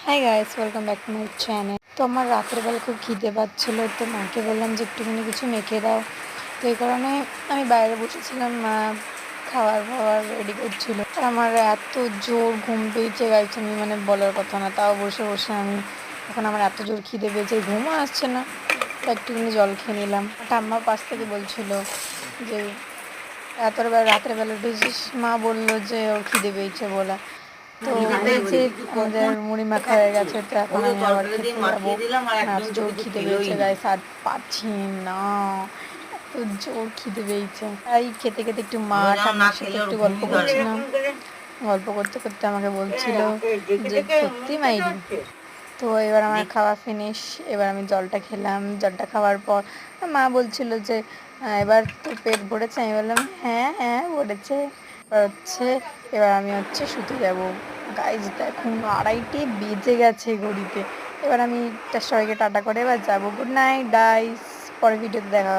Hi guys, welcome back to my channel. তো আমার রাতের বেলা খুব খিদে পাচ্ছিলো, তো মাকে বললাম যে একটুখানি কিছু মেখে দাও। তো এই কারণে আমি বাইরে বসেছিলাম, মা খাবার রেডি করছিল। আর আমার এত জোর ঘুম পেয়েছে গাইস, আমি বলার কথা না। তাও বসে বসে আমি এখন আমার এত জোর খিদে পেয়েছে, ঘুমও আসছে না। তো একটুখানি জল খেয়ে নিলাম। ঠাম্মা পাশ থেকে বলছিল যে রাতের বেলা উঠেছিস, মা বললো যে ওর খিদে পেয়েছে বলে। তো এই যে আমাদের মুড়ি মাখা হয়ে গেছে, তো এখন আমি আবার খেতে যাবো। এত জোর খিদে পেয়েছে গাইস, আর পাচ্ছি না, এত জোর খিদে পেয়েছে। তাই খেতে খেতে একটু মা ঠাম্মার সাথে একটু গল্প করছিলাম। গল্প করতে করতে আমাকে বলছিল যে সত্যি মাইরি। তো এবার আমার খাওয়া ফিনিশ। এবার আমি জলটা খেলাম। জলটা খাওয়ার পর মা বলছিল যে এবার তোর পেট ভরেছে? আমি বললাম হ্যাঁ হ্যাঁ ভরেছে। এবার আমি শুতে যাব। গাইজ দেখুন 2:30 বেজে গেছে ঘড়িতে। এবার আমি সবাইকে টাটা করে এবার যাবো। গুড নাইট গাইস, পরের ভিডিওতে দেখা হবে।